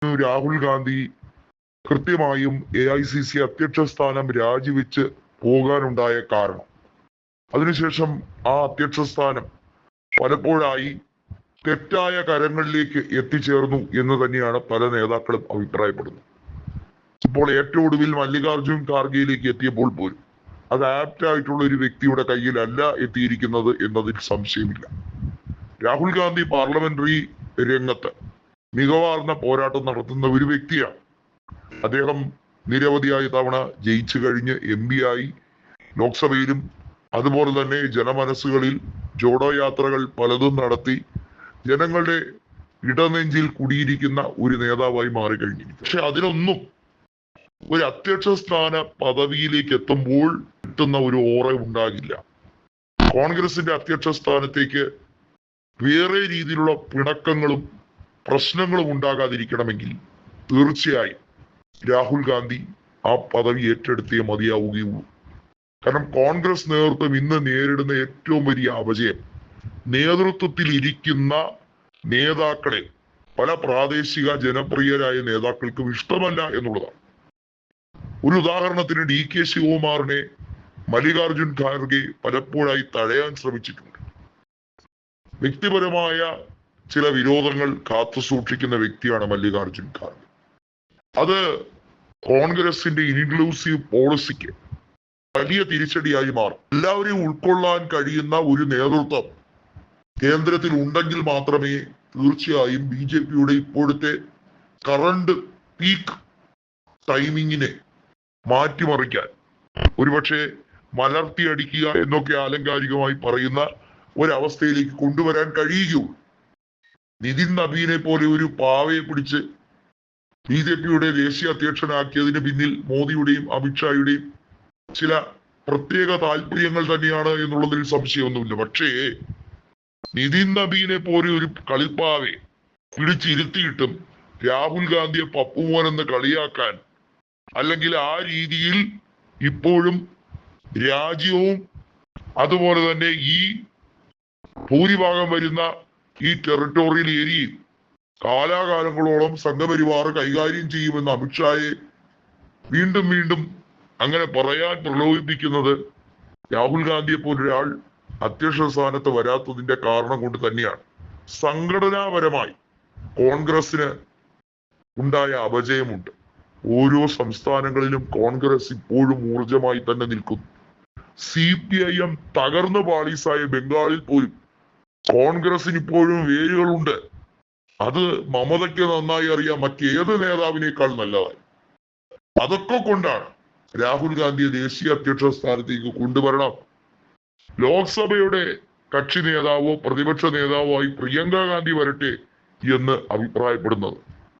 രാഹുൽ ഗാന്ധി കൃത്യമായും AICC അധ്യക്ഷ സ്ഥാനം രാജിവെച്ച് പോകാനുണ്ടായ കാരണം. അതിനുശേഷം ആ അധ്യക്ഷ സ്ഥാനം പലപ്പോഴായി തെറ്റായ കരങ്ങളിലേക്ക് എത്തിച്ചേർന്നു എന്ന് തന്നെയാണ് പല നേതാക്കളും അഭിപ്രായപ്പെടുന്നത്. ഇപ്പോൾ ഏറ്റവും ഒടുവിൽ മല്ലികാർജുൻ ഖാർഗെയിലേക്ക് എത്തിയപ്പോൾ പോലും അത് ആപ്റ്റായിട്ടുള്ള ഒരു വ്യക്തിയുടെ കയ്യിലല്ല എത്തിയിരിക്കുന്നത് എന്നതിൽ സംശയമില്ല. രാഹുൽ ഗാന്ധി പാർലമെന്ററി രംഗത്ത് മികവാർന്ന പോരാട്ടം നടത്തുന്ന ഒരു വ്യക്തിയാണ്. അദ്ദേഹം നിരവധിയായ തവണ ജയിച്ചു കഴിഞ്ഞ് MP ആയി ലോക്സഭയിലും അതുപോലെ തന്നെ ജനമനസ്സുകളിൽ ജോഡോ യാത്രകൾ പലതും നടത്തി ജനങ്ങളുടെ ഇടനെഞ്ചിൽ കുടിയിരിക്കുന്ന ഒരു നേതാവായി മാറിക്കഴിഞ്ഞിരിക്കും. പക്ഷെ അതിനൊന്നും ഒരു അധ്യക്ഷ സ്ഥാന പദവിയിലേക്ക് എത്തുമ്പോൾ കിട്ടുന്ന ഒരു ഓറ ഉണ്ടാകില്ല. കോൺഗ്രസിന്റെ അധ്യക്ഷ സ്ഥാനത്തേക്ക് വേറെ രീതിയിലുള്ള പിണക്കങ്ങളും പ്രശ്നങ്ങളും ഉണ്ടാകാതിരിക്കണമെങ്കിൽ തീർച്ചയായും രാഹുൽ ഗാന്ധി ആ പദവി ഏറ്റെടുത്തേ മതിയാവുകയുള്ളൂ. കാരണം കോൺഗ്രസ് നേതൃത്വം ഇന്ന് നേരിടുന്ന ഏറ്റവും വലിയ അപജയം നേതൃത്വത്തിൽ ഇരിക്കുന്ന നേതാക്കളെ പല പ്രാദേശിക ജനപ്രിയരായ നേതാക്കൾക്കും ഇഷ്ടമല്ല എന്നുള്ളതാണ്. ഒരു ഉദാഹരണത്തിന് DK ശിവകുമാറിനെ മല്ലികാർജുൻ ഖാർഗെ പലപ്പോഴായി തടയാൻ ശ്രമിച്ചിട്ടുണ്ട്. വ്യക്തിപരമായ ചില വിരോധങ്ങൾ കാത്തു സൂക്ഷിക്കുന്ന വ്യക്തിയാണ് മല്ലികാർജുൻ ഖാർഗെ. അത് കോൺഗ്രസിന്റെ ഇൻക്ലൂസീവ് പോളിസിക്ക് വലിയ തിരിച്ചടിയായി മാറും. എല്ലാവരെയും ഉൾക്കൊള്ളാൻ കഴിയുന്ന ഒരു നേതൃത്വം കേന്ദ്രത്തിൽ ഉണ്ടെങ്കിൽ മാത്രമേ തീർച്ചയായും BJPയുടെ ഇപ്പോഴത്തെ കറണ്ട് പീക്ക് ടൈമിങ്ങിനെ മാറ്റിമറിക്കാൻ, ഒരുപക്ഷെ മലർത്തിയടിക്കുക എന്നൊക്കെ ആലങ്കാരികമായി പറയുന്ന ഒരവസ്ഥയിലേക്ക് കൊണ്ടുവരാൻ കഴിയുകയുള്ളൂ. നിതിൻ നബീനെ പോലെ ഒരു പാവയെ പിടിച്ച് BJPയുടെ ദേശീയ അധ്യക്ഷനാക്കിയതിന് പിന്നിൽ മോദിയുടെയും അമിത്ഷായുടെയും ചില പ്രത്യേക താല്പര്യങ്ങൾ തന്നെയാണ് എന്നുള്ളതിൽ സംശയമൊന്നുമില്ല. പക്ഷേ നിതിൻ നബീനെ പോലെ ഒരു കളിപ്പാവെ പിടിച്ചിരുത്തിയിട്ടും രാഹുൽ ഗാന്ധിയെ പപ്പുമോൻ എന്ന് കളിയാക്കാൻ, അല്ലെങ്കിൽ ആ രീതിയിൽ ഇപ്പോഴും രാജ്യവും അതുപോലെ തന്നെ ഈ ഭൂരിഭാഗം വരുന്ന ഈ ടെറിട്ടോറിയൽ ഏരിയയും കാലാകാലങ്ങളോളം സംഘപരിവാർ കൈകാര്യം ചെയ്യുമെന്ന് അമിത്ഷായെ വീണ്ടും വീണ്ടും അങ്ങനെ പറയാൻ പ്രലോഭിപ്പിക്കുന്നത് രാഹുൽ ഗാന്ധിയെ പോലൊരാൾ അധ്യക്ഷ സ്ഥാനത്ത് വരാത്തതിന്റെ കാരണം കൊണ്ട് തന്നെയാണ്. സംഘടനാപരമായി കോൺഗ്രസിന് ഉണ്ടായ അപജയമുണ്ട്. ഓരോ സംസ്ഥാനങ്ങളിലും കോൺഗ്രസ് ഇപ്പോഴും ഊർജമായി തന്നെ നിൽക്കുന്നു. CPIM തകർന്നു പാളീസായ ബംഗാളിൽ പോലും കോൺഗ്രസിന് ഇപ്പോഴും വേരുകളുണ്ട്. അത് മമതയ്ക്ക് നന്നായി അറിയാം, മറ്റേത് നേതാവിനേക്കാൾ നല്ലതായി. അതൊക്കെ കൊണ്ടാണ് രാഹുൽ ഗാന്ധിയെ ദേശീയ അധ്യക്ഷ സ്ഥാനത്തേക്ക് കൊണ്ടുവരണം. ലോക്സഭയുടെ കക്ഷി നേതാവോ പ്രതിപക്ഷ നേതാവോ ആയി പ്രിയങ്ക ഗാന്ധി വരട്ടെ എന്ന് അഭിപ്രായപ്പെടുന്നത്.